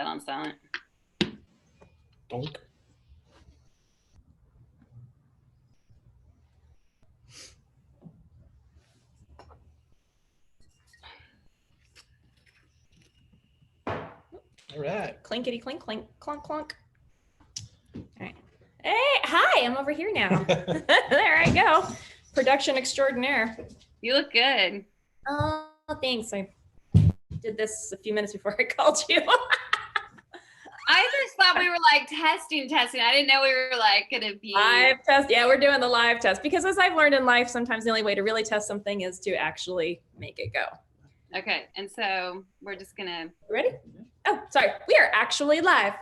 that on silent. Donk. All right. Clinkety clink, clink, clunk, clunk. All right. Hey, hi, I'm over here now. There I go. Production extraordinaire. You look good. Oh, thanks. I did this a few minutes before I called you. I just thought we were like testing. I didn't know we were like gonna be live test. Yeah, we're doing the live test because as I've learned in life, sometimes the only way to really test something is to actually make it go. Okay, and so we're just gonna. Ready? Oh, sorry. We are actually live.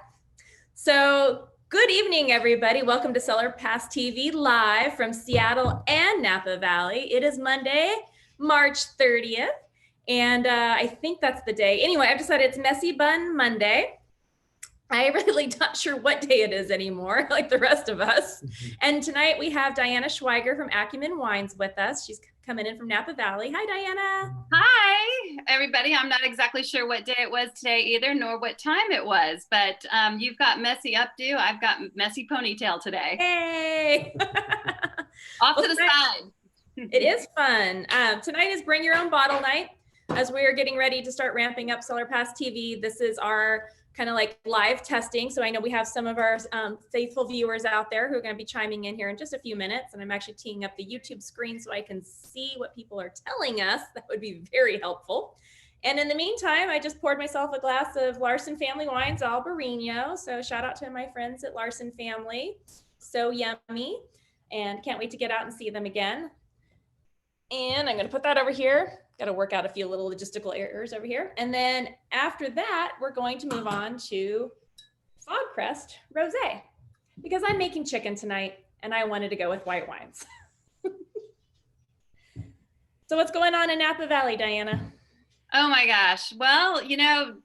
So good evening, everybody. Welcome to CellarPassTV live from Seattle and Napa Valley. It is Monday, March 30th. And I think that's the day. Anyway, I've decided it's Messy Bun Monday. I'm really not sure what day it is anymore, like the rest of us. And tonight we have Diana Schweiger from Acumen Wines with us. She's coming in from Napa Valley. Hi, Diana. Hi, everybody. I'm not exactly sure what day it was today either, nor what time it was, but you've got messy updo. I've got messy ponytail today. Hey. Off to the side. It is fun. Tonight is Bring Your Own Bottle Night. As we are getting ready to start ramping up CellarPassTV, this is our kind of like live testing. So I know we have some of our faithful viewers out there who are going to be chiming in here in just a few minutes. And I'm actually teeing up the YouTube screen so I can see what people are telling us. That would be very helpful. And in the meantime, I just poured myself a glass of Larson Family Wines Albarino. So shout out to my friends at Larson Family. So yummy. And can't wait to get out and see them again. And I'm going to put that over here. Got to work out a few little logistical errors over here. And then after that, we're going to move on to Fong Crest Rosé because I'm making chicken tonight and I wanted to go with white wines. So what's going on in Napa Valley, Diana? Oh my gosh. Well, you know,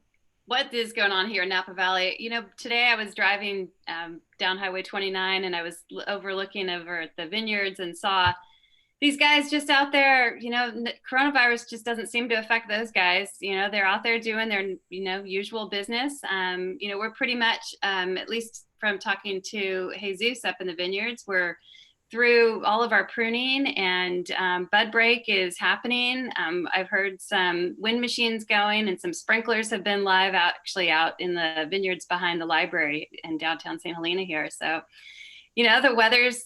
what is going on here in Napa Valley? You know, today I was driving down Highway 29 and I was overlooking over at the vineyards and saw these guys just out there. You know, coronavirus just doesn't seem to affect those guys. You know, they're out there doing their, you know, usual business. You know, we're pretty much, at least from talking to Jesus up in the vineyards, we're through all of our pruning and bud break is happening. I've heard some wind machines going and some sprinklers have been live actually out in the vineyards behind the library in downtown St. Helena here. So, you know, the weather's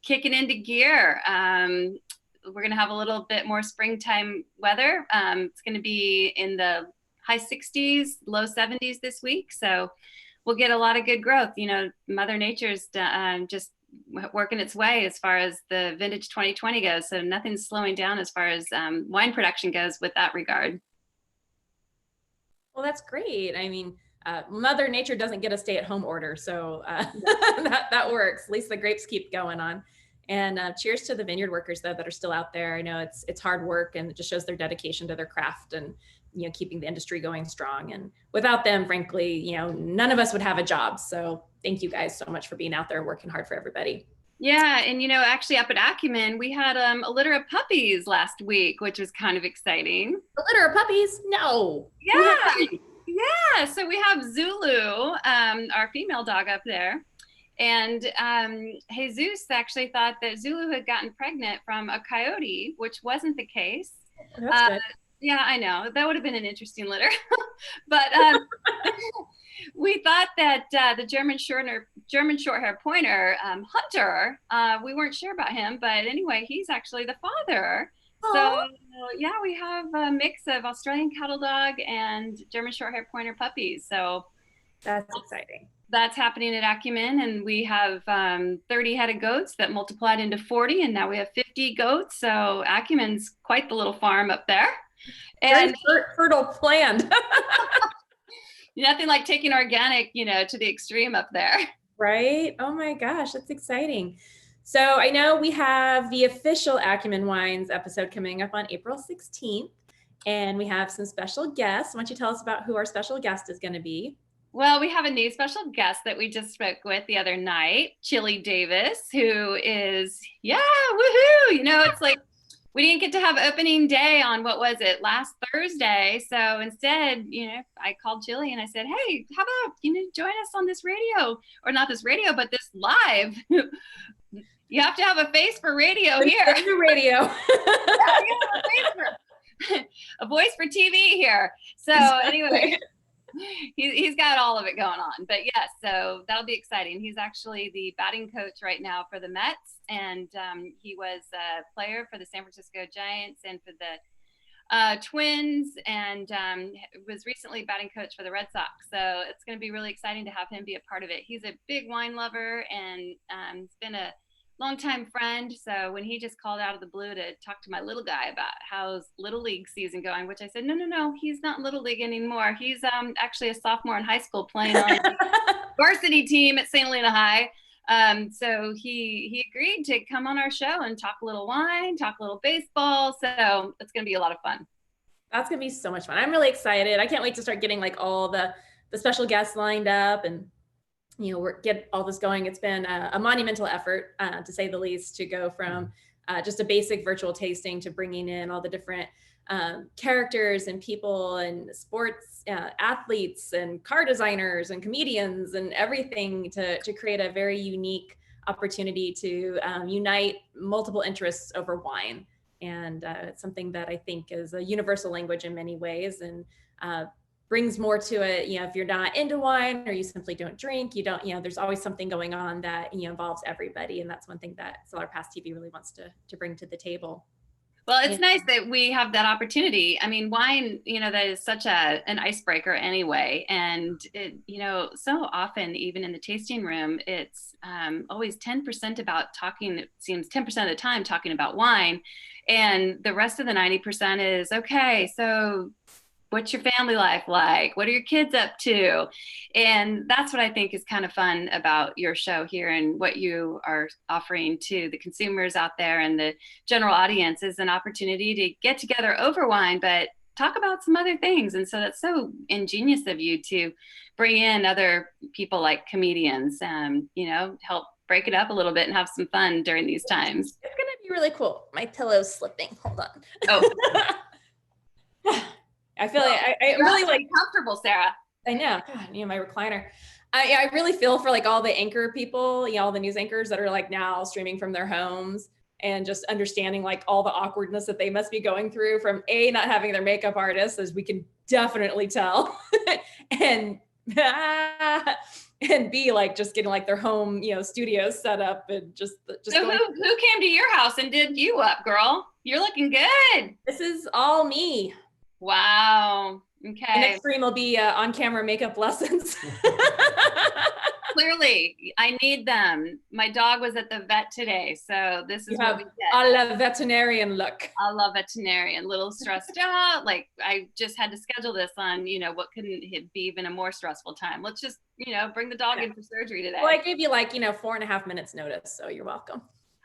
kicking into gear. We're going to have a little bit more springtime weather. It's going to be in the high 60s, low 70s this week. So we'll get a lot of good growth. You know, Mother Nature's just working its way as far as the vintage 2020 goes. So nothing's slowing down as far as wine production goes with that regard. Well, that's great. I mean, Mother Nature doesn't get a stay-at-home order, so that works. At least the grapes keep going on. And cheers to the vineyard workers though that are still out there. I know it's hard work and it just shows their dedication to their craft and, you know, keeping the industry going strong. And without them, frankly, you know, none of us would have a job. So thank you guys so much for being out there and working hard for everybody. Yeah, and you know, actually up at Acumen, we had a litter of puppies last week, which was kind of exciting. A litter of puppies? No. Yeah. Yeah, so we have Zulu, our female dog up there. And Jesus actually thought that Zulu had gotten pregnant from a coyote, which wasn't the case. That's good. Yeah, I know. That would have been an interesting litter. But we thought that the German short-haired pointer, Hunter, we weren't sure about him. But anyway, he's actually the father. So yeah, we have a mix of Australian cattle dog and German short-haired pointer puppies. So that's exciting. That's happening at Acumen, and we have 30 head of goats that multiplied into 40, and now we have 50 goats. So Acumen's quite the little farm up there. And very fertile land. Nothing like taking organic, you know, to the extreme up there. Right? Oh my gosh, that's exciting. So I know we have the official Acumen Wines episode coming up on April 16th, and we have some special guests. Why don't you tell us about who our special guest is going to be? Well, we have a new special guest that we just spoke with the other night, Chili Davis, who is, yeah, woohoo! You know, it's like we didn't get to have opening day on, what was it, last Thursday. So instead, I called Jilly and I said, hey, how about, join us on this radio, or not this radio, but this live. You have to have a face for radio here. The radio. A voice for TV here. So anyway, he's got all of it going on. But yes, so that'll be exciting. He's actually the batting coach right now for the Mets, and he was a player for the San Francisco Giants and for the Twins, and was recently batting coach for the Red Sox. So it's going to be really exciting to have him be a part of it. He's a big wine lover, and he's been a longtime friend. So when he just called out of the blue to talk to my little guy about how's little league season going, which I said, no, he's not little league anymore. He's actually a sophomore in high school playing on the varsity team at St. Helena High. So he agreed to come on our show and talk a little wine, talk a little baseball. So it's going to be a lot of fun. That's going to be so much fun. I'm really excited. I can't wait to start getting like all the special guests lined up and get all this going. It's been a monumental effort, to say the least, to go from just a basic virtual tasting to bringing in all the different characters and people and sports athletes and car designers and comedians and everything to create a very unique opportunity to unite multiple interests over wine. And it's something that I think is a universal language in many ways, and brings more to it. If you're not into wine or you simply don't drink, there's always something going on that involves everybody. And that's one thing that CellarPassTV really wants to bring to the table. Well, it's nice that we have that opportunity. I mean, wine, that is such an icebreaker anyway. And it, so often, even in the tasting room, it's always 10% about talking, it seems 10% of the time talking about wine. And the rest of the 90% is, okay, so what's your family life like? What are your kids up to? And that's what I think is kind of fun about your show here, and what you are offering to the consumers out there and the general audience is an opportunity to get together over wine, but talk about some other things. And so that's so ingenious of you to bring in other people like comedians, help break it up a little bit and have some fun during these times. It's going to be really cool. My pillow's slipping. Hold on. Oh. I feel like I'm really like comfortable, Sarah. I know. God, my recliner. I really feel for like all the anchor people, all the news anchors that are like now streaming from their homes, and just understanding like all the awkwardness that they must be going through from not having their makeup artist, as we can definitely tell, and B, like just getting like their home, studios set up, and just so who came to your house and did you up, girl? You're looking good. This is all me. Wow. Okay. The next stream will be on-camera makeup lessons. Clearly, I need them. My dog was at the vet today, so this is what we get. A la veterinarian look. A la veterinarian, little stressed out. Like, I just had to schedule this on, what couldn't be even a more stressful time. Let's just, bring the dog in for surgery today. Well, I gave you like, 4.5 minutes notice, so you're welcome.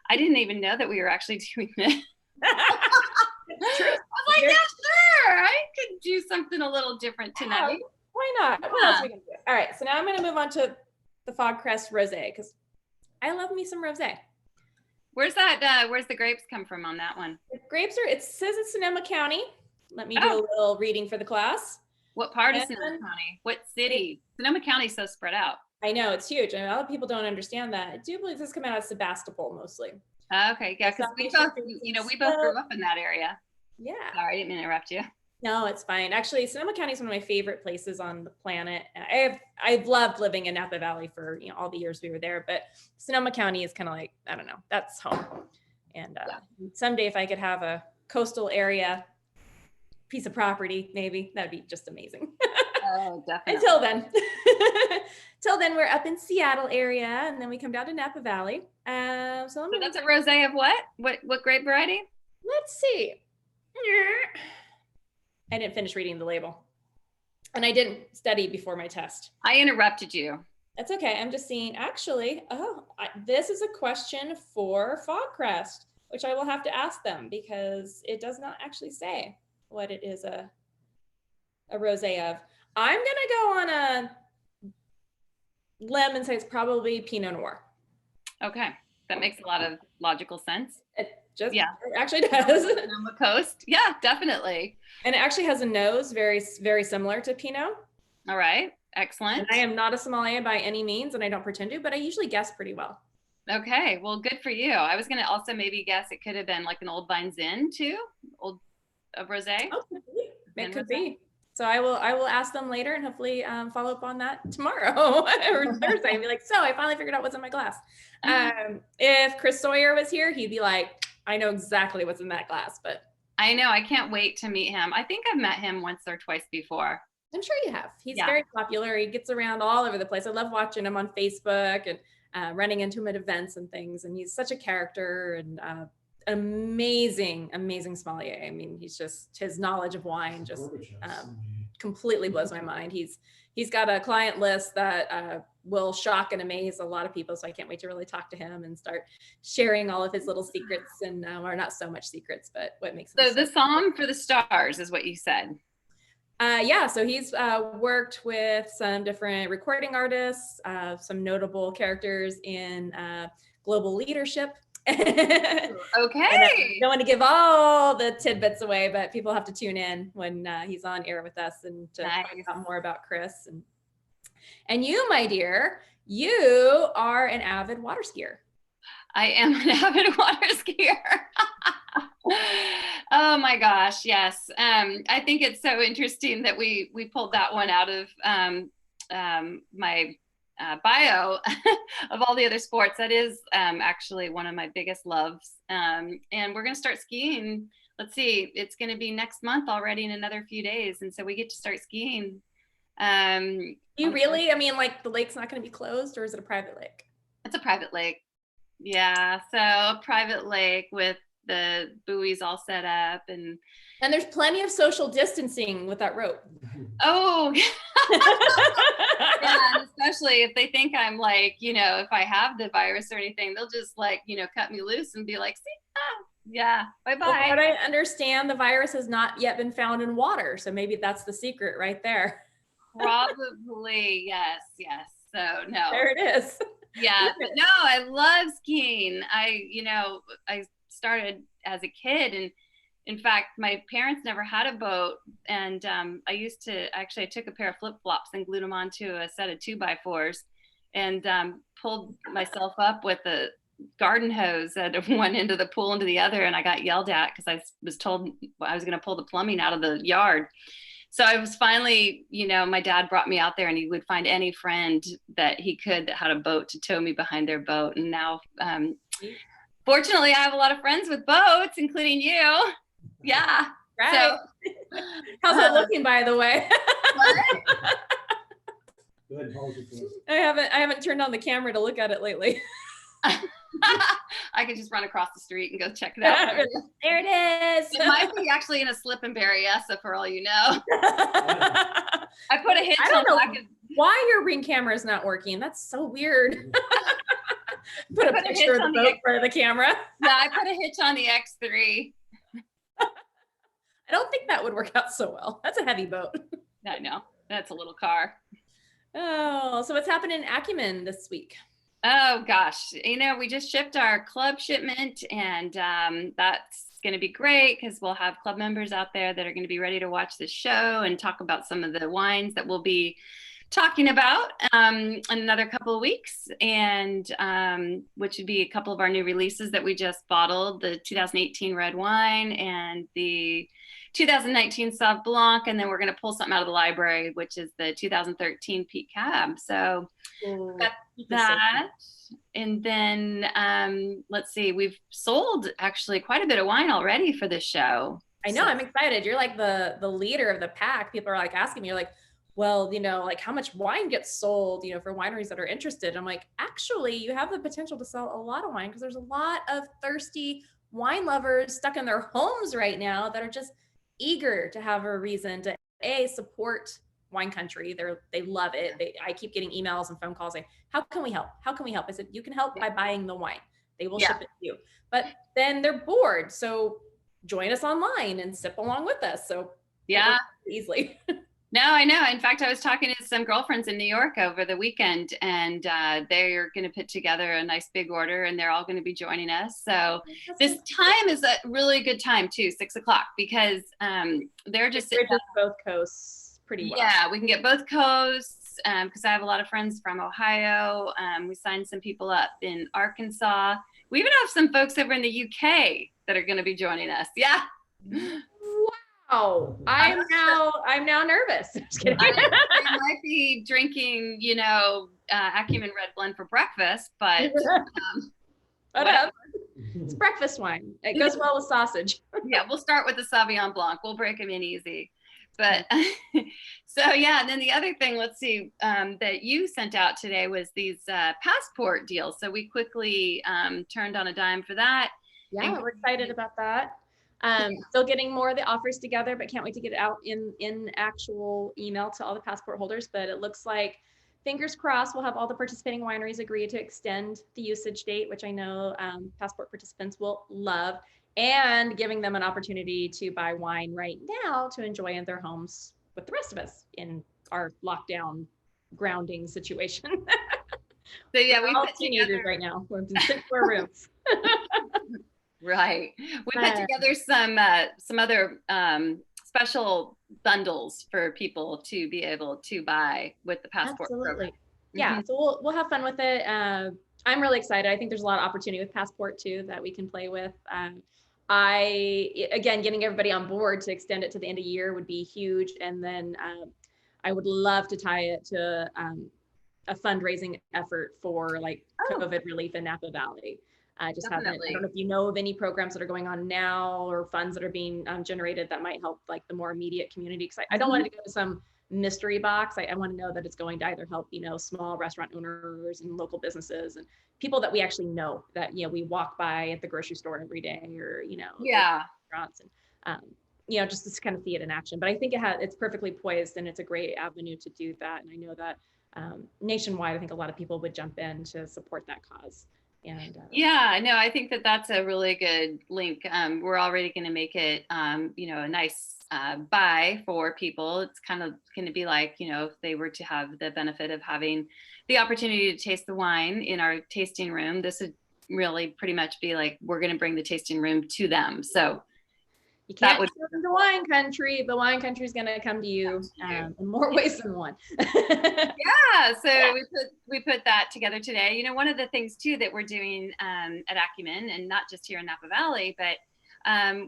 I didn't even know that we were actually doing this. I was like, yeah, sure. I could do something a little different tonight. Yeah, why not? What else are we gonna do? All right, so now I'm gonna move on to the Fog Crest Rosé, because I love me some rosé. Where's that? Where's the grapes come from on that one? The grapes it says it's Sonoma County. Let me do a little reading for the class. What part of Sonoma County? What city? Sonoma County's so spread out. I know, it's huge. And a lot of people don't understand that. I do believe this come out of Sebastopol mostly. Okay, yeah, because we both grew up in that area. Yeah. Sorry, I didn't mean to interrupt you. No, it's fine. Actually, Sonoma County is one of my favorite places on the planet. I've loved living in Napa Valley for all the years we were there, but Sonoma County is kind of like, I don't know, that's home. And someday if I could have a coastal area piece of property, maybe that'd be just amazing. Oh, definitely. Till then, we're up in Seattle area, and then we come down to Napa Valley. So that's a rosé of what? What grape variety? Let's see. I didn't finish reading the label, and I didn't study before my test. I interrupted you. That's okay. I'm just seeing, actually, this is a question for Fog Crest, which I will have to ask them, because it does not actually say what it is a rosé of. I'm going to go on a limb and say it's probably Pinot Noir. Okay. That makes a lot of logical sense. Yeah. It actually does. Sonoma Coast. Yeah, definitely. And it actually has a nose very, very similar to Pinot. All right. Excellent. And I am not a sommelier by any means, and I don't pretend to, but I usually guess pretty well. Okay. Well, good for you. I was going to also maybe guess it could have been like an Old Vine Zin too, old rosé. Oh, it could be. So I will ask them later and hopefully follow up on that tomorrow or Thursday and be like, so I finally figured out what's in my glass. If Chris Sawyer was here, he'd be like, I know exactly what's in that glass, but. I know, I can't wait to meet him. I think I've met him once or twice before. I'm sure you have. He's very popular. He gets around all over the place. I love watching him on Facebook and running into him at events and things. And he's such a character and amazing sommelier. I mean, he's just, his knowledge of wine just completely blows my mind. He's got a client list that will shock and amaze a lot of people. So I can't wait to really talk to him and start sharing all of his little secrets and or not so much secrets, but what makes him so the Psalm for the Stars is what you said. Yeah, so he's worked with some different recording artists, some notable characters in global leadership. Okay. I don't want to give all the tidbits away, but people have to tune in when he's on air with us and to find out more about Chris. And you, my dear, you are an avid water skier. I am an avid water skier. Oh my gosh, yes. I think it's so interesting that we pulled that one out of my bio of all the other sports. That is actually one of my biggest loves. And we're going to start skiing. Let's see, it's going to be next month already in another few days. And so we get to start skiing. You really? I mean, like the lake's not going to be closed, or is it a private lake? It's a private lake. Yeah, so a private lake with the buoys all set up and there's plenty of social distancing with that rope. Oh, yeah, especially if they think I'm like, you know, if I have the virus or anything, they'll just like, you know, cut me loose and be like, see, yeah, bye-bye. Well, but I understand the virus has not yet been found in water. So maybe that's the secret right there. Probably, yes. So no. There it is. Yeah, but no, I love skiing. I started as a kid, and in fact, my parents never had a boat, and I took a pair of flip-flops and glued them onto a set of 2x4s and pulled myself up with a garden hose at one end of the pool into the other, and I got yelled at because I was told I was going to pull the plumbing out of the yard. So I was finally, you know, my dad brought me out there, and he would find any friend that he could that had a boat to tow me behind their boat. And now, fortunately, I have a lot of friends with boats, including you. Yeah. Right. So, how's it looking, by the way? I haven't turned on the camera to look at it lately. I could just run across the street and go check it out. There it is. It might be actually in a slip and Berryessa for all you know. I put a hitch on the back of why your Ring camera is not working. That's so weird. put a picture of the boat in front of the camera. Yeah, I put a hitch on the X3. I don't think that would work out so well. That's a heavy boat. I know. That's a little car. Oh, so what's happening in Acumen this week? Oh gosh, you know, we just shipped our club shipment, and that's going to be great because we'll have club members out there that are going to be ready to watch the show and talk about some of the wines that we'll be talking about in another couple of weeks, and which would be a couple of our new releases that we just bottled, the 2018 red wine and the 2019 Sauv Blanc, and then we're going to pull something out of the library, which is the 2013 Peak Cab. So got that. And then let's see, we've sold actually quite a bit of wine already for this show. I know, so I'm excited. You're like the leader of the pack. People are like asking me, you're like, well, you know, like how much wine gets sold, you know, for wineries that are interested. I'm like, actually, you have the potential to sell a lot of wine because there's a lot of thirsty wine lovers stuck in their homes right now that are just eager to have a reason to support wine country. They love it. I keep getting emails and phone calls saying, how can we help? How can we help? I said, you can help by buying the wine. They will ship it to you. But then they're bored. So join us online and sip along with us. So easily. No, I know. In fact, I was talking to some girlfriends in New York over the weekend, and they're going to put together a nice big order, and they're all going to be joining us. So That's this time is a really good time too, 6 o'clock, because they're just sitting bridges both coasts pretty well. Yeah, we can get both coasts because I have a lot of friends from Ohio. We signed some people up in Arkansas. We even have some folks over in the UK that are going to be joining us. Yeah. Wow, I'm now nervous. Just kidding. I might be drinking, Acumen Red Blend for breakfast, but it's breakfast wine. It goes well with sausage. Yeah, we'll start with the Sauvignon Blanc. We'll break them in easy. But so yeah, and then the other thing, let's see, that you sent out today was these passport deals. So we quickly turned on a dime for that. Yeah, we're excited about that. Still getting more of the offers together, but can't wait to get it out in actual email to all the passport holders. But it looks like, fingers crossed, we'll have all the participating wineries agree to extend the usage date, which I know passport participants will love, and giving them an opportunity to buy wine right now to enjoy in their homes with the rest of us in our lockdown grounding situation. So yeah, we're all teenagers right now. We're in 6 square rooms. Right. We put together some other special bundles for people to be able to buy with the passport program. Yeah, so we'll have fun with it. I'm really excited. I think there's a lot of opportunity with passport too that we can play with. Again, getting everybody on board to extend it to the end of the year would be huge. And then I would love to tie it to a fundraising effort for like COVID relief in Napa Valley. I don't know if you know of any programs that are going on now or funds that are being generated that might help like the more immediate community. Because I don't want it to go to some mystery box. I want to know that it's going to either help, small restaurant owners and local businesses and people that we actually know that, we walk by at the grocery store every day or, restaurants and, just to kind of see it in action. But I think it's perfectly poised and it's a great avenue to do that. And I know that nationwide, I think a lot of people would jump in to support that cause. And yeah, no, I think that that's a really good link. We're already going to make it, a nice buy for people. It's kind of going to be like, if they were to have the benefit of having the opportunity to taste the wine in our tasting room, this would really pretty much be like, we're going to bring the tasting room to them. So you can't come to wine country, but wine country is going to come to you in more ways than one. Yeah, so we put that together today. One of the things too that we're doing at Acumen, and not just here in Napa Valley, but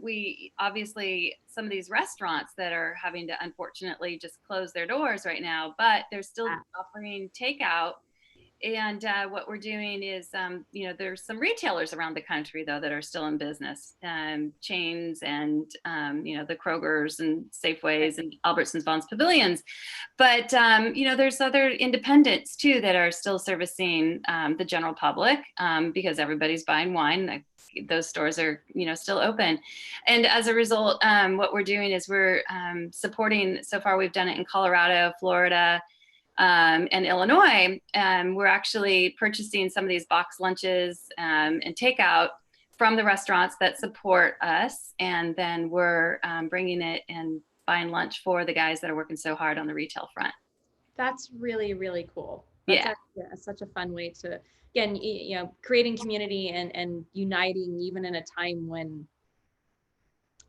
we obviously, some of these restaurants that are having to unfortunately just close their doors right now, but they're still offering takeout. And what we're doing is, there's some retailers around the country, though, that are still in business, chains and, the Krogers and Safeways and Albertsons, Vons, Pavilions. But, there's other independents, too, that are still servicing the general public because everybody's buying wine. Those stores are, still open. And as a result, what we're doing is we're supporting, so far we've done it in Colorado, Florida, and Illinois. We're actually purchasing some of these box lunches and takeout from the restaurants that support us. And then we're bringing it and buying lunch for the guys that are working so hard on the retail front. That's really, really cool. That's such a fun way to, again, creating community and uniting even in a time when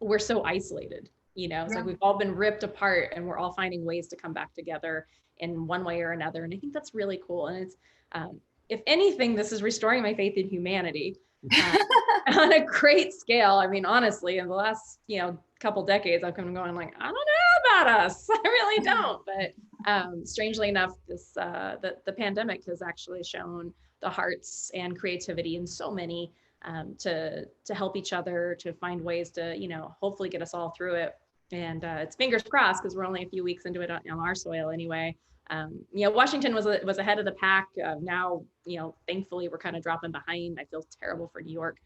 we're so isolated. It's like we've all been ripped apart and we're all finding ways to come back together in one way or another. And I think that's really cool. And it's, if anything, this is restoring my faith in humanity on a great scale. I mean, honestly, in the last, couple decades, I've come going like, I don't know about us. I really don't. But strangely enough, this the pandemic has actually shown the hearts and creativity in so many to help each other, to find ways to, hopefully get us all through it. And it's fingers crossed because we're only a few weeks into it on our soil anyway. Washington was ahead of the pack. Now, thankfully we're kind of dropping behind. I feel terrible for New York.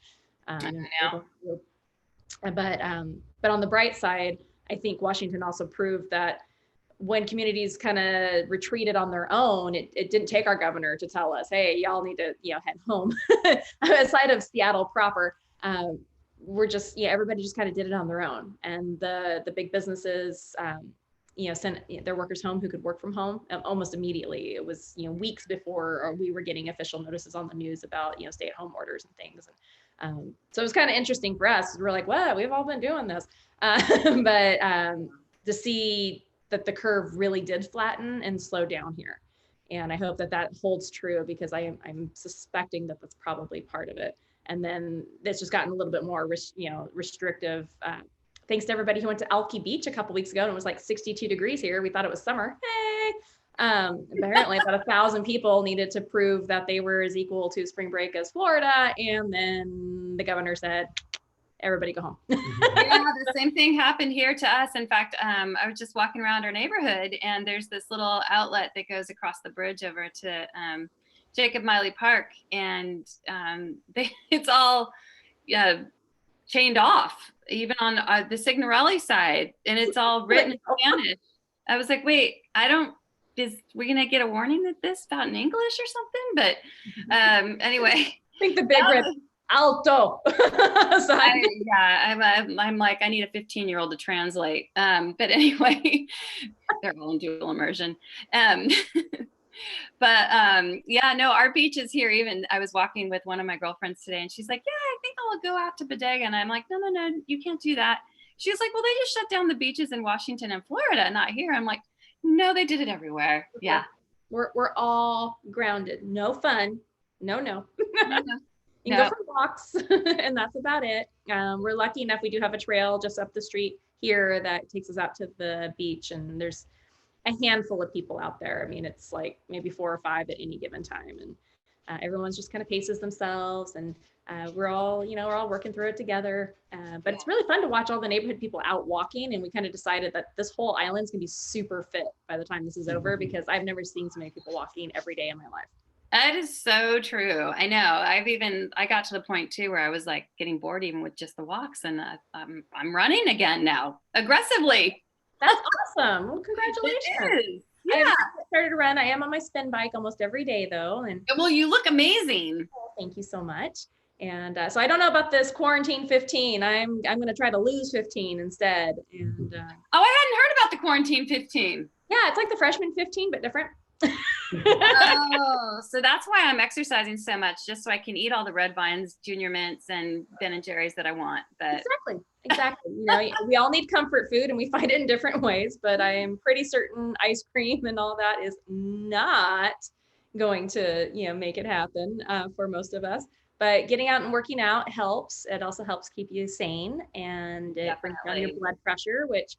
But on the bright side, I think Washington also proved that when communities kind of retreated on their own, it didn't take our governor to tell us, hey, y'all need to, head home. Aside of Seattle proper, we're just, everybody just kind of did it on their own. And the big businesses sent their workers home who could work from home almost immediately. It was, weeks before we were getting official notices on the news about, stay-at-home orders and things. So it was kind of interesting for us. We're like, well, we've all been doing this. But to see that the curve really did flatten and slow down here. And I hope that that holds true, because I'm suspecting that that's probably part of it. And then it's just gotten a little bit more, restrictive. Thanks to everybody who went to Alki Beach a couple weeks ago, and it was like 62 degrees here. We thought it was summer. Hey. Apparently about 1,000 people needed to prove that they were as equal to spring break as Florida. And then the governor said, everybody go home. Yeah, the same thing happened here to us. In fact, I was just walking around our neighborhood, and there's this little outlet that goes across the bridge over to Jacob Miley Park, and it's all chained off, even on the Signorelli side, and it's all written in Spanish. I was like, wait, we're gonna get a warning that this about in English or something? But anyway, I think the big red alto. I'm like, I need a 15-year-old to translate. But anyway, they're all in dual immersion. Yeah, no, our beach is here. Even I was walking with one of my girlfriends today, and she's like, yeah, I think I'll go out to Bodega. And I'm like, no, you can't do that. She was like, well, they just shut down the beaches in Washington and Florida, not here. I'm like, no, they did it everywhere. Yeah. We're all grounded. No fun. No. You can go for walks, and that's about it. We're lucky enough, we do have a trail just up the street here that takes us out to the beach, and there's a handful of people out there. I mean, it's like maybe 4 or 5 at any given time, and everyone's just kind of paces themselves, and we're all working through it together. But it's really fun to watch all the neighborhood people out walking, and we kind of decided that this whole island's gonna be super fit by the time this is over, because I've never seen so many people walking every day in my life. That is so true. I know. I got to the point too where I was like getting bored even with just the walks, and I'm running again now aggressively. That's awesome. Well, congratulations. It is. Yeah. I started to run. I am on my spin bike almost every day though. And well, you look amazing. Thank you so much. And so I don't know about this quarantine 15. I'm going to try to lose 15 instead. And I hadn't heard about the quarantine 15. Yeah, it's like the freshman 15, but different. Oh, so that's why I'm exercising so much, just so I can eat all the Red Vines, Junior Mints, and Ben and Jerry's that I want. But exactly. We all need comfort food, and we find it in different ways. But I am pretty certain ice cream and all that is not going to, make it happen for most of us. But getting out and working out helps. It also helps keep you sane, and it brings down your blood pressure, which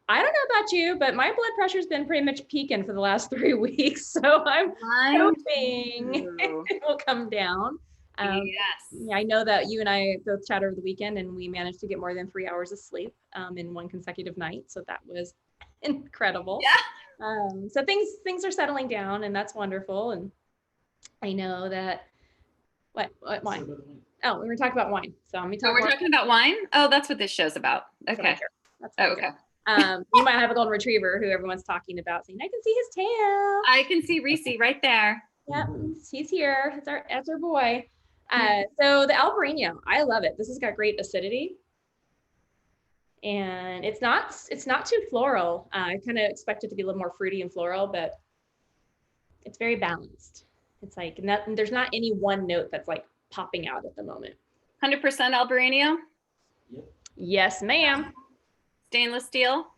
I don't know about you, but my blood pressure's been pretty much peaking for the last 3 weeks. So I'm hoping it will come down. Yes. I know that you and I both chat over the weekend, and we managed to get more than 3 hours of sleep in one consecutive night. So that was incredible. Yeah. So things are settling down, and that's wonderful. And I know that what wine? Oh, we were talking about wine. So let me talk. We're talking about wine. Oh, that's what this show's about. Okay. Okay. You might have a golden retriever who everyone's talking about, saying, I can see his tail. I can see Reese right there. Yep, he's here. That's our boy. So the Albarino, I love it. This has got great acidity, and it's not too floral. I kind of expect it to be a little more fruity and floral, but it's very balanced. It's like there's not any one note that's like popping out at the moment. 100% Albarino? Yep. Yes, ma'am. Stainless steel?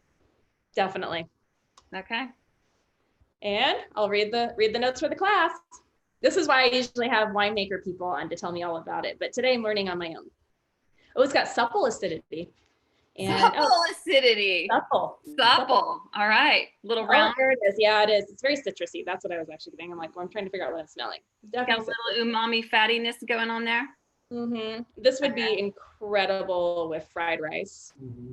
Definitely. Okay. And I'll read the notes for the class. This is why I usually have winemaker people on to tell me all about it, but today I'm learning on my own. Oh, it's got supple acidity. Acidity. Supple. All right. Little round. There it is. Yeah, it is. It's very citrusy. That's what I was actually getting. I'm like, well, I'm trying to figure out what I'm smelling. Definitely. Got a little umami fattiness going on there. Mm-hmm. This would be incredible with fried rice. Mm-hmm.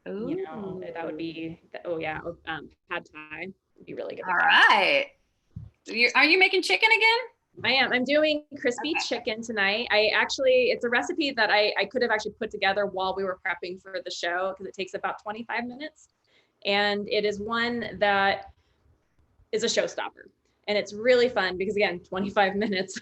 Ooh. That would be, pad thai would be really good. All right. Are you making chicken again? I am. I'm doing crispy chicken tonight. It's a recipe that I could have actually put together while we were prepping for the show, because it takes about 25 minutes. And it is one that is a showstopper. And it's really fun because, again, 25 minutes.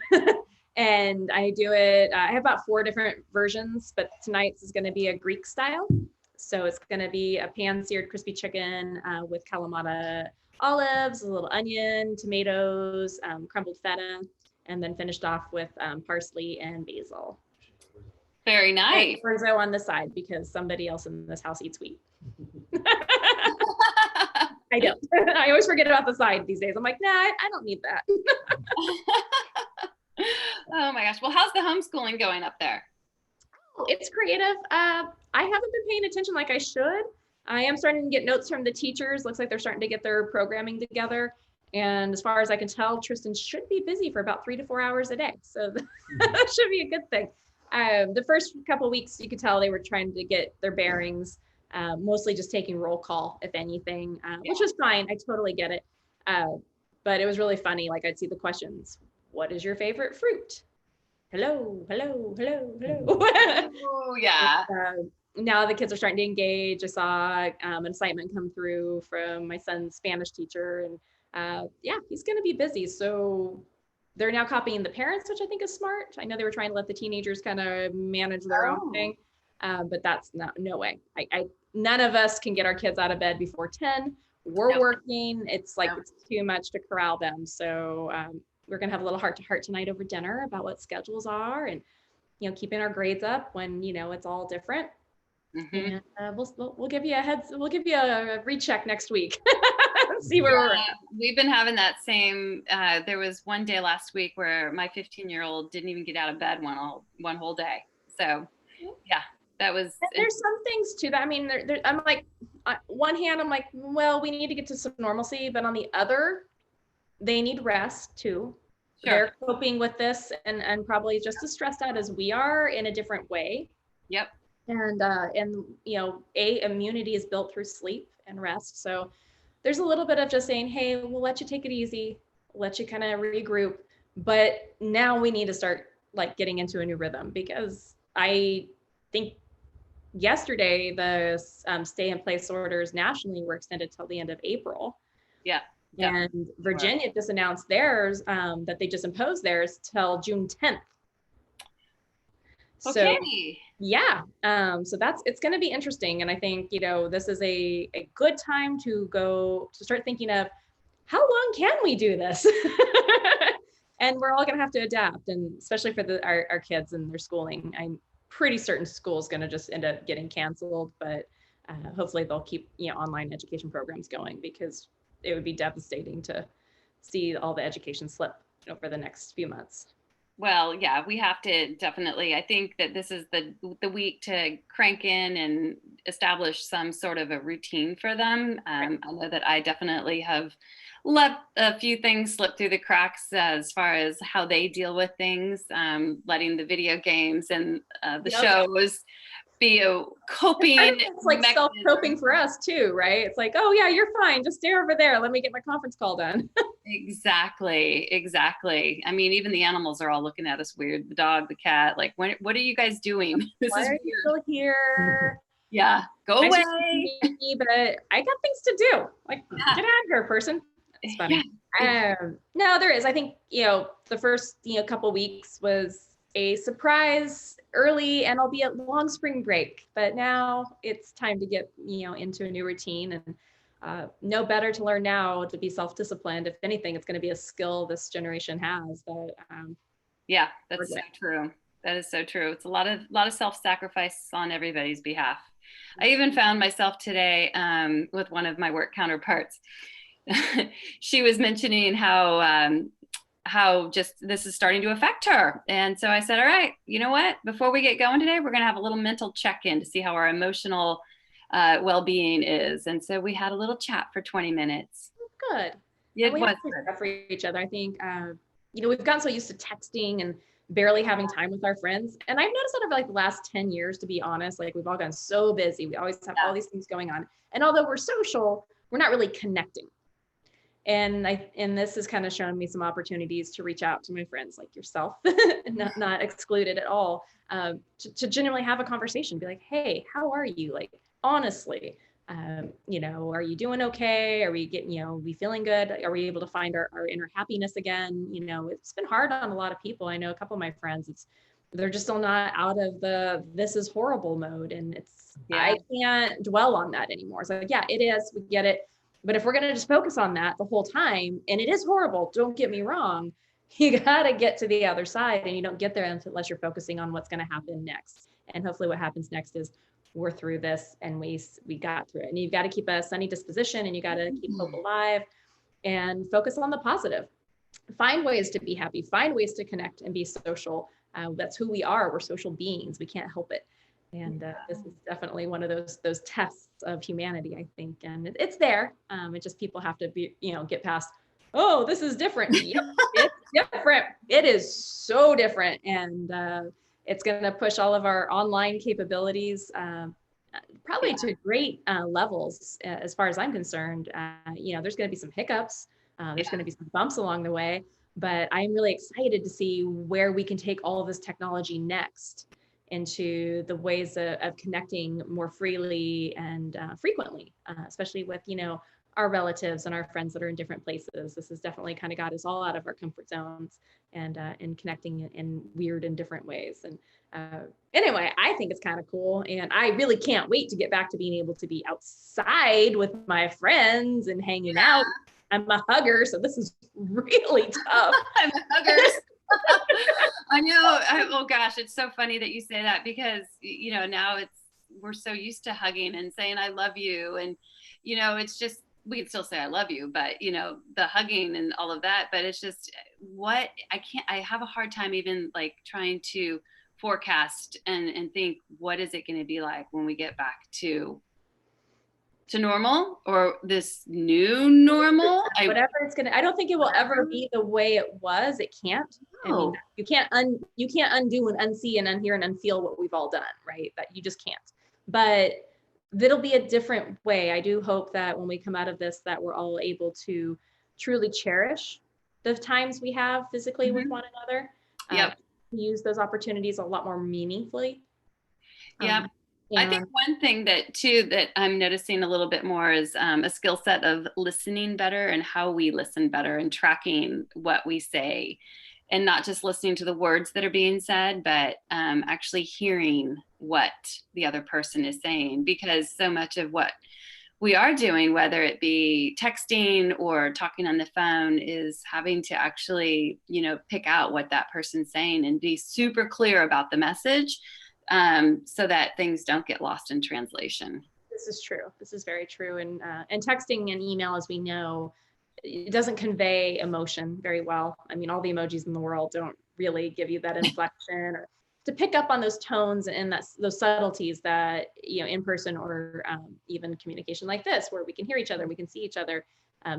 And I do it, I have about 4 different versions, but tonight's is going to be a Greek style. So it's going to be a pan-seared crispy chicken with Kalamata olives, a little onion, tomatoes, crumbled feta, and then finished off with parsley and basil. Very nice. And orzo on the side because somebody else in this house eats wheat. I don't. I always forget about the side these days. I'm like, nah, I don't need that. Oh my gosh. Well, how's the homeschooling going up there? It's creative. I haven't been paying attention like I should. I am starting to get notes from the teachers. Looks like they're starting to get their programming together. And as far as I can tell, Tristan should be busy for about 3 to 4 hours a day. So that should be a good thing. The first couple of weeks, you could tell they were trying to get their bearings, mostly just taking roll call, if anything, which was fine. I totally get it. But it was really funny. Like I'd see the questions. What is your favorite fruit? Hello, hello, hello, hello. Oh, yeah. Now the kids are starting to engage. I saw an assignment come through from my son's Spanish teacher, and yeah, he's going to be busy. So they're now copying the parents, which I think is smart. I know they were trying to let the teenagers kind of manage their own thing, but that's no way. None of us can get our kids out of bed before 10. We're working. It's like it's too much to corral them. So we're going to have a little heart-to-heart tonight over dinner about what schedules are and, you know, keeping our grades up when, you know, it's all different. Mm-hmm. And we'll give you a recheck next week. See where we're at. We've been having that same, there was one day last week where my 15-year-old didn't even get out of bed one whole day. So yeah, that was. And there's some things to that. I mean, I'm like, on one hand, I'm like, well, we need to get to some normalcy, but on the other, they need rest too. Sure. They're coping with this and probably just as stressed out as we are in a different way. Yep. And you know, immunity is built through sleep and rest. So there's a little bit of just saying, hey, we'll let you take it easy, let you kind of regroup. But now we need to start like getting into a new rhythm, because I think yesterday the stay in place orders nationally were extended till the end of April. Yeah. And Virginia just announced theirs, that they just imposed theirs till June 10th. So, okay. Yeah. So it's going to be interesting. And I think, you know, this is a good time to start thinking of how long can we do this? And we're all going to have to adapt. And especially for our kids and their schooling, I'm pretty certain school's going to just end up getting canceled, but hopefully they'll keep, you know, online education programs going, because it would be devastating to see all the education slip over the next few months. Well, yeah, we have to definitely, I think that this is the week to crank in and establish some sort of a routine for them. I know that I definitely have let a few things slip through the cracks as far as how they deal with things, letting the video games and the shows be a coping. It's like self-coping for us too, right? It's like, oh yeah, you're fine. Just stay over there. Let me get my conference call done. Exactly. I mean, even the animals are all looking at us weird. The dog, the cat, like, what are you guys doing? Why are you still here? Yeah, go away. But I got things to do. Like, get out of here, person. It's funny. Yeah. No, there is. I think, you know, the first, you know, couple weeks was a surprise early and albeit long spring break, but now it's time to get, you know, into a new routine, and no better to learn now to be self-disciplined. If anything, it's going to be a skill this generation has. That yeah, that's so true. That is so true. It's a lot of self-sacrifice on everybody's behalf. I even found myself today with one of my work counterparts. She was mentioning how just this is starting to affect her. And so I said, all right, you know what? Before we get going today, we're going to have a little mental check-in to see how our emotional well-being is. And so we had a little chat for 20 minutes. Good. It was good for each other. I think, you know, we've gotten so used to texting and barely having time with our friends. And I've noticed that over like the last 10 years, to be honest, like we've all gotten so busy. We always have all these things going on. And although we're social, we're not really connecting. And this has kind of shown me some opportunities to reach out to my friends like yourself, not excluded at all, to genuinely have a conversation, be like, hey, how are you? Like, honestly, you know, are you doing okay? Are we getting, you know, we feeling good? Are we able to find our inner happiness again? You know, it's been hard on a lot of people. I know a couple of my friends, it's they're just still not out of the this is horrible mode. And Yeah. I can't dwell on that anymore. It's like, yeah, it is, we get it. But if we're going to just focus on that the whole time, and it is horrible, don't get me wrong, you got to get to the other side, and you don't get there unless you're focusing on what's going to happen next. And hopefully what happens next is we're through this and we got through it. And you've got to keep a sunny disposition, and you got to keep hope alive and focus on the positive. Find ways to be happy, find ways to connect and be social. That's who we are. We're social beings. We can't help it. And this is definitely one of those tests of humanity, I think. And it's there. It just, people have to be, get past, oh, this is different. Yep, it's different. It is so different. And it's going to push all of our online capabilities probably to great levels, as far as I'm concerned. There's going to be some hiccups. There's going to be some bumps along the way, but I'm really excited to see where we can take all of this technology next into the ways of connecting more freely and frequently, especially with, our relatives and our friends that are in different places. This has definitely kind of got us all out of our comfort zones and connecting in weird and different ways. And anyway, I think it's kind of cool. And I really can't wait to get back to being able to be outside with my friends and hanging out. I'm a hugger, so this is really tough. I'm a hugger. I know. Oh gosh, it's so funny that you say that, because now we're so used to hugging and saying I love you, and it's just, we can still say I love you, but the hugging and all of that, but it's just I have a hard time even like trying to forecast and think, what is it going to be like when we get back to normal, or this new normal? Whatever it's gonna, I don't think it will ever be the way it was. It can't. No. I mean, you can't undo and unsee and unhear and unfeel what we've all done, right? That you just can't. But it'll be a different way. I do hope that when we come out of this, that we're all able to truly cherish the times we have physically with one another. Yep. Use those opportunities a lot more meaningfully. Yeah. I think one thing that I'm noticing a little bit more is a skill set of listening better, and how we listen better, and tracking what we say, and not just listening to the words that are being said, but actually hearing what the other person is saying. Because so much of what we are doing, whether it be texting or talking on the phone, is having to actually, pick out what that person's saying and be super clear about the message, so that things don't get lost in translation. This is true. This is very true. And texting and email, as we know, it doesn't convey emotion very well. I mean, all the emojis in the world don't really give you that inflection or to pick up on those tones and those subtleties that, in person or even communication like this, where we can hear each other, we can see each other,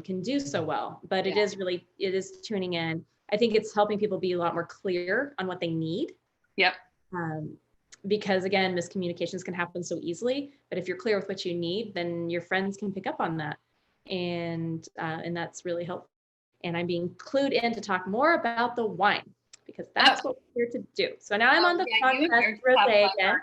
can do so well. But it is tuning in. I think it's helping people be a lot more clear on what they need. Yep. Because again, miscommunications can happen so easily, but if you're clear with what you need, then your friends can pick up on that. And that's really helpful. And I'm being clued in to talk more about the wine, because that's what we're here to do. So now I'm on the podcast Rosé again.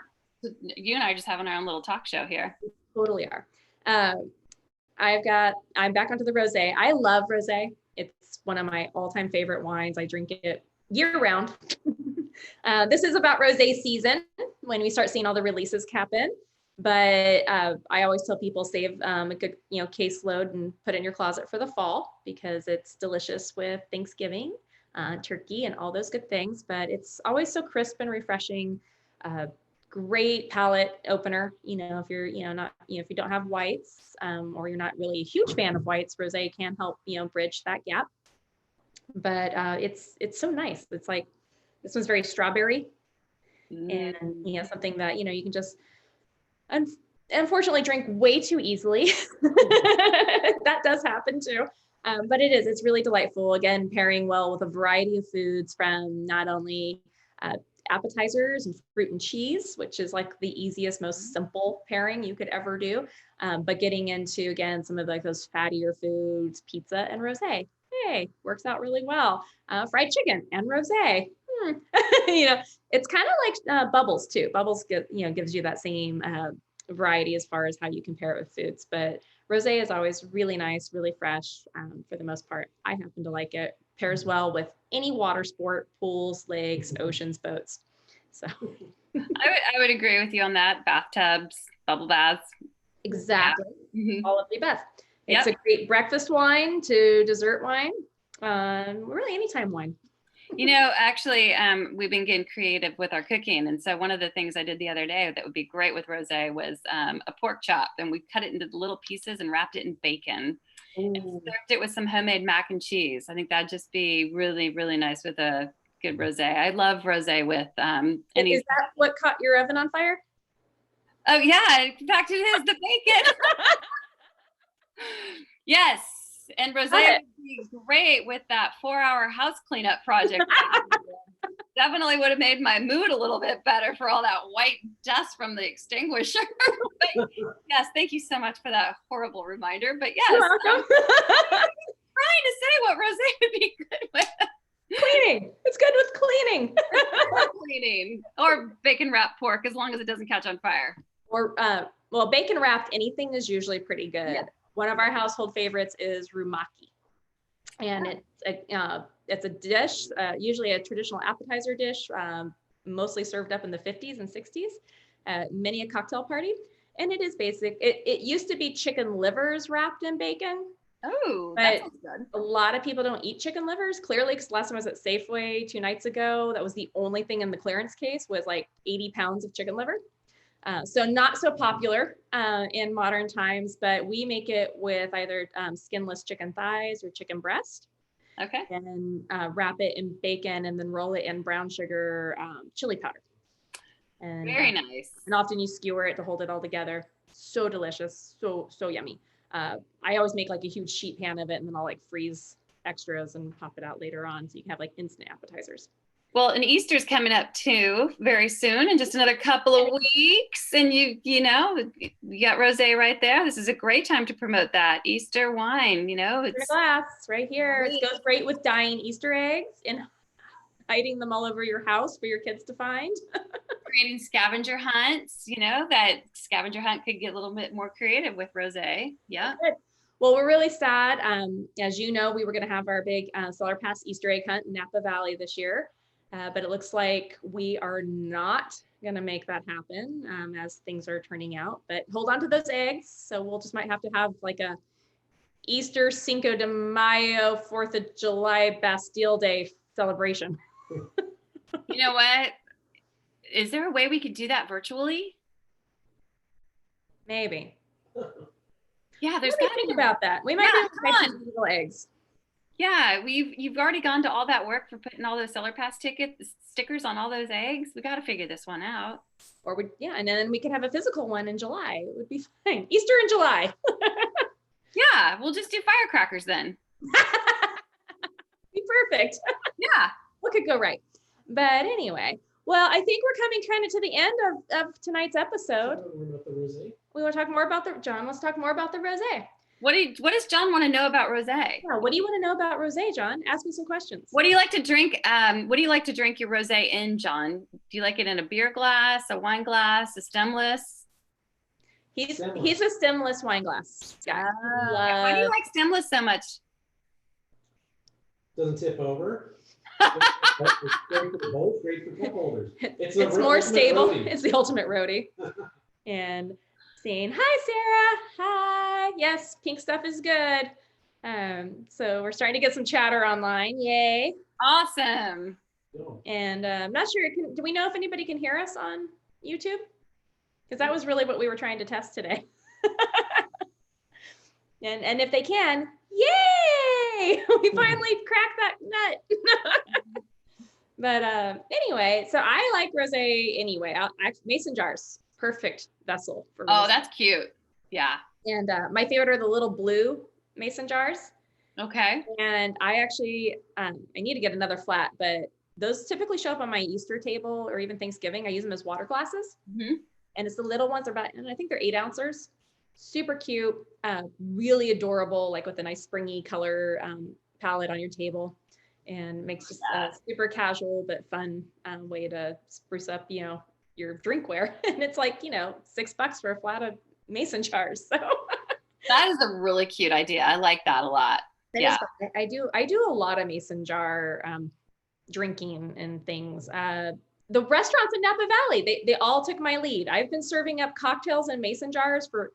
You and I are just having our own little talk show here. We totally are. I'm back onto the rosé. I love rosé. It's one of my all-time favorite wines. I drink it year round. This is about rosé season when we start seeing all the releases cap in. But I always tell people, save a good caseload and put it in your closet for the fall, because it's delicious with Thanksgiving, turkey, and all those good things. But it's always so crisp and refreshing. Great palate opener. If you're not if you don't have whites, or you're not really a huge fan of whites, rosé can help bridge that gap. But it's so nice. It's like, this one's very strawberry, and something that you can just unfortunately drink way too easily. That does happen too. But it's really delightful. Again, pairing well with a variety of foods, from not only appetizers and fruit and cheese, which is like the easiest, most simple pairing you could ever do, but getting into, again, some of like those fattier foods, pizza and rosé. Hey, works out really well. Fried chicken and rosé. It's kind of like bubbles too. Bubbles gives you that same variety as far as how you compare it with foods. But rosé is always really nice, really fresh. For the most part, I happen to like it. Pairs well with any water sport, pools, lakes, oceans, boats. So I would agree with you on that. Bathtubs, bubble baths. exactly, Mhm. all of the best. It's Yep. a great breakfast wine to dessert wine. Really anytime wine. Actually, we've been getting creative with our cooking. And so one of the things I did the other day that would be great with rosé was a pork chop. And we cut it into little pieces and wrapped it in bacon and Ooh. served it with some homemade mac and cheese. I think that'd just be really, really nice with a good rosé. I love rosé with any. Is that what caught your oven on fire? Oh, yeah. In fact, it is the bacon. Yes. And rosé would be great with that 4-hour house cleanup project. Definitely would have made my mood a little bit better for all that white dust from the extinguisher. But yes, thank you so much for that horrible reminder. But yes, You're welcome. trying to say what rosé would be good with. Cleaning. It's good with cleaning. Cleaning or bacon wrapped pork, as long as it doesn't catch on fire. Or well, bacon wrapped anything is usually pretty good. Yeah. One of our household favorites is rumaki, and it's a dish, usually a traditional appetizer dish, mostly served up in the 50s and 60s at many a cocktail party. And it is basic. It used to be chicken livers wrapped in bacon. Oh, but that sounds good. A lot of people don't eat chicken livers, clearly, because last time I was at Safeway 2 nights ago, that was the only thing in the clearance case was like 80 pounds of chicken liver. So not so popular in modern times, but we make it with either skinless chicken thighs or chicken breast. Okay. And wrap it in bacon and then roll it in brown sugar chili powder. And, very nice. And often you skewer it to hold it all together. So delicious, so yummy. I always make like a huge sheet pan of it, and then I'll like freeze extras and pop it out later on, so you can have like instant appetizers. Well, and Easter's coming up too very soon, in just another couple of weeks. And you got rosé right there. This is a great time to promote that Easter wine. It's in a glass right here. Great. It goes great with dyeing Easter eggs and hiding them all over your house for your kids to find. Creating scavenger hunts. That scavenger hunt could get a little bit more creative with rosé. Yeah. Good. Well, we're really sad. As you know, we were going to have our big CellarPass Easter egg hunt in Napa Valley this year. But it looks like we are not going to make that happen as things are turning out. But hold on to those eggs. So we'll just might have to have like a Easter, Cinco de Mayo, 4th of July, Bastille Day celebration. You know what? Is there a way we could do that virtually? Maybe. Yeah, there's got to think about that. We might be able to make some little eggs. Yeah, you've already gone to all that work for putting all those CellarPass stickers on all those eggs. We got to figure this one out. And then we could have a physical one in July. It would be fine. Easter in July. Yeah, we'll just do firecrackers then. Be perfect. Yeah. What could go right? But anyway, well, I think we're coming kind of to the end of tonight's episode. We want to talk more about John. Let's talk more about the rosé. What does John want to know about rosé? Yeah, what do you want to know about rosé, John? Ask me some questions. What do you like to drink? What do you like to drink your rosé in, John? Do you like it in a beer glass, a wine glass, a stemless? He's a stemless wine glass guy. Why do you like stemless so much? Doesn't tip over. It's great for the boat, great for cup holders. It's more stable. Roadie. It's the ultimate roadie. And saying, hi, Sarah. Hi. Yes, pink stuff is good. So we're starting to get some chatter online. Yay. Awesome. And I'm not sure, do we know if anybody can hear us on YouTube? Because that was really what we were trying to test today. and if they can, yay! We finally cracked that nut. But anyway, so I like rosé anyway. Mason jars, perfect vessel for rosé. Oh, that's cute. Yeah. And my favorite are the little blue mason jars. Okay. And I actually, I need to get another flat, but those typically show up on my Easter table or even Thanksgiving. I use them as water glasses. Mm-hmm. And it's the little ones, and I think they're 8 ounces. Super cute, really adorable, like with a nice springy color palette on your table, and makes just a super casual but fun way to spruce up, your drinkware. And it's like, $6 for a flat of mason jars. So that is a really cute idea. I like that a lot. Yeah. I do a lot of mason jar drinking and things. the restaurants in Napa Valley, they all took my lead. I've been serving up cocktails in mason jars for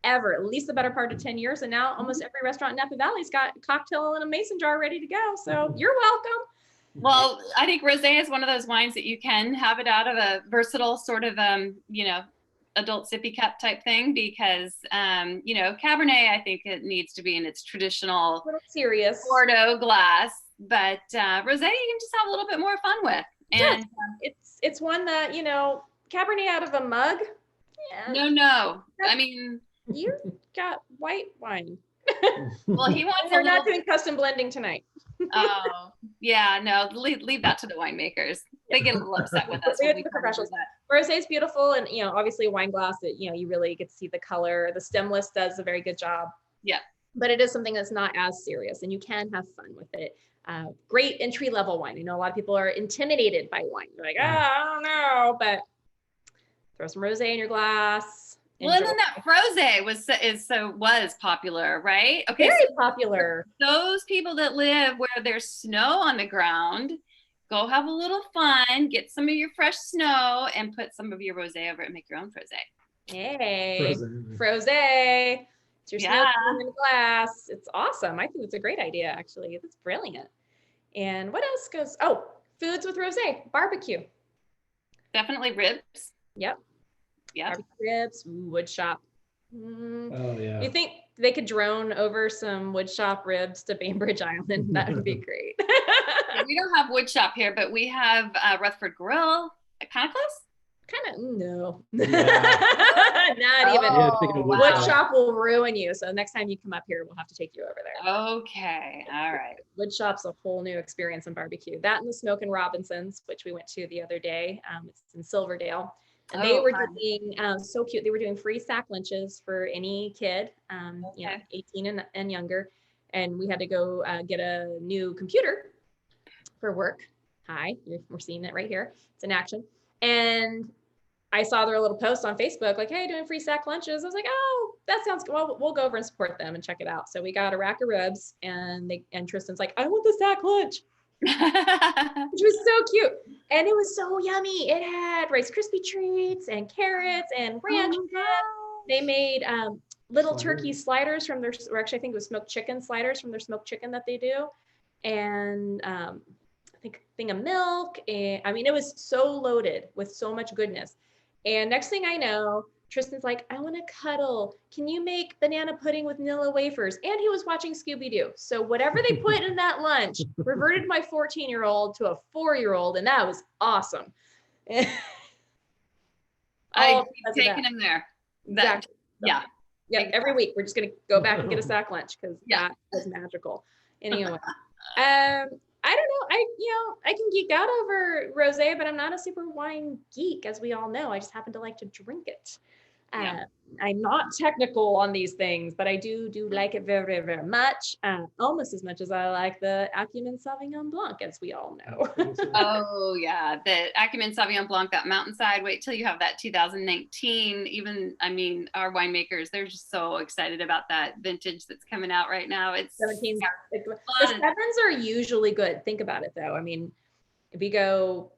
ever, at least the better part of 10 years. And now almost every restaurant in Napa Valley's got a cocktail in a mason jar ready to go. So you're welcome. Well, I think rosé is one of those wines that you can have it out of a versatile sort of, you know, adult sippy cup type thing, because, you know, Cabernet, I think it needs to be in its traditional A little serious. Bordeaux glass, but rosé you can just have a little bit more fun with. And it's one that, you know, Cabernet out of a mug. Yeah. no, I mean, You got white wine. well, he wants. We're not doing custom blending tonight. Oh, yeah, no, leave that to the winemakers. They get a little upset with us. The professionals. Rosé is beautiful, and you know, obviously a wine glass that you know you really get to see the color. The stemless does a very good job. Yeah, but it is something that's not as serious, and you can have fun with it. Great entry level wine. You know, a lot of people are intimidated by wine. They're like, I don't know, but throw some rosé in your glass. Well, and then that rosé was popular, right? Okay, very popular. Those people that live where there's snow on the ground, go have a little fun, get some of your fresh snow, and put some of your rosé over it and make your own rosé. Hey, rosé. It's your snow in the glass. It's awesome. I think it's a great idea, actually. It's brilliant. And what else goes? Oh, foods with rosé, barbecue. Definitely ribs. Yep. Yeah. Barbecue ribs, wood shop. Oh yeah. You think they could drone over some wood shop ribs to Bainbridge Island? That would be great. We don't have wood shop here, but we have Rutherford Grill. Kind of close? Kind of, no. Yeah. Not even. Yeah, wood shop will ruin you. So next time you come up here, we'll have to take you over there. Okay. All right. Wood shop's a whole new experience in barbecue. That and the Smoke and Robinsons, which we went to the other day. It's in Silverdale. And they were doing so cute. They were doing free sack lunches for any kid, you know, 18 and younger. And we had to go get a new computer for work. Hi, we're seeing it right here. It's in action. And I saw their little post on Facebook, like, hey, doing free sack lunches. I was like, oh, that sounds good. Well, we'll go over and support them and check it out. So we got a rack of ribs, and Tristan's like, I want the sack lunch. Which was so cute, and it was so yummy. It had Rice Krispie treats and carrots and ranch. They made little turkey sliders from their, or actually I think it was smoked chicken sliders from their smoked chicken that they do, and I think a thing of milk. And I mean, it was so loaded with so much goodness. And next thing I know, Tristan's like, I want to cuddle. Can you make banana pudding with vanilla wafers? And he was watching Scooby-Doo. So whatever they put in that lunch reverted my 14-year-old to a 4-year-old, and that was awesome. I've taken him there. Exactly. Yeah. Yeah. Exactly. Every week we're just going to go back and get a sack lunch because that was magical. Anyway, I don't know. I can geek out over rosé, but I'm not a super wine geek, as we all know. I just happen to like to drink it. I'm not technical on these things, but I do like it very, very much. Almost as much as I like the Acumen Sauvignon Blanc, as we all know. Oh yeah, the Acumen Sauvignon Blanc, that mountainside. Wait till you have that 2019. Even, I mean, our winemakers, they're just so excited about that vintage that's coming out right now. It's 17. The sevens are usually good. Think about it though. I mean, if you go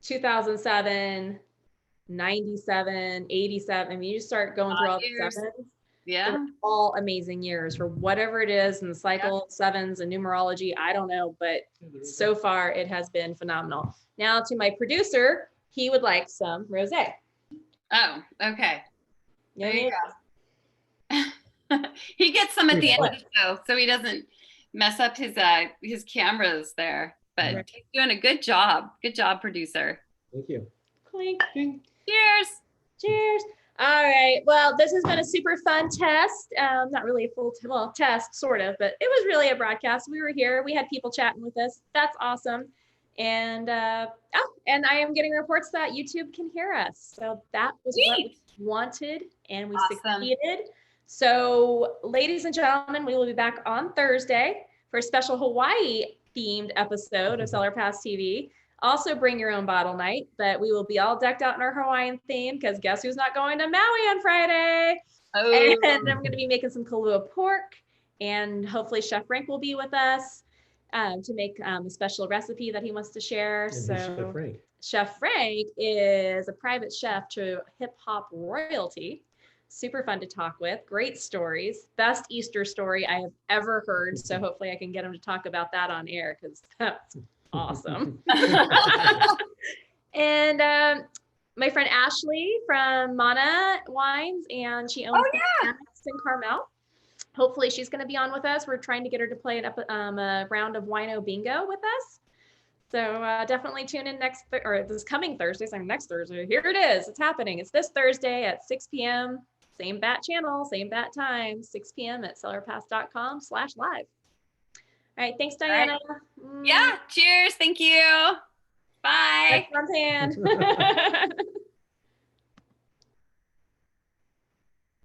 2007. 97, 87. I mean, you start going through all the sevens. Yeah. They're all amazing years for whatever it is in the cycle, sevens and numerology. I don't know, but so far it has been phenomenal. Now to my producer, he would like some rosé. Oh, okay. There you go. He gets some at the end of the show, so he doesn't mess up his cameras there. But he's doing a good job. Good job, producer. Thank you. Clink. Cheers. Cheers. All right. Well, this has been a super fun test. Not really a full test, sort of, but it was really a broadcast. We were here. We had people chatting with us. That's awesome. And and I am getting reports that YouTube can hear us. So that was what we wanted, and we succeeded. So, ladies and gentlemen, we will be back on Thursday for a special Hawaii themed episode of CellarPassTV. Also bring your own bottle night, but we will be all decked out in our Hawaiian theme because guess who's not going to Maui on Friday? Oh. And I'm going to be making some Kahlua pork, and hopefully Chef Frank will be with us. to make a special recipe that he wants to share. And who's So Chef Frank? Chef Frank is a private chef to hip hop royalty. Super fun to talk with. Great stories. Best Easter story I have ever heard. So hopefully I can get him to talk about that on air because that's awesome. And my friend Ashley from Mana Wines, and she owns in Carmel. Hopefully she's going to be on with us. We're trying to get her to play a round of Wino Bingo with us. So definitely tune in this coming Thursday, next Thursday. Here it is. It's happening. It's this Thursday at 6 p.m. Same bat channel, same bat time, 6 p.m. at CellarPass.com/live. All right. Thanks, Diana. Yeah. Cheers. Thank you. Bye. Next month's hand.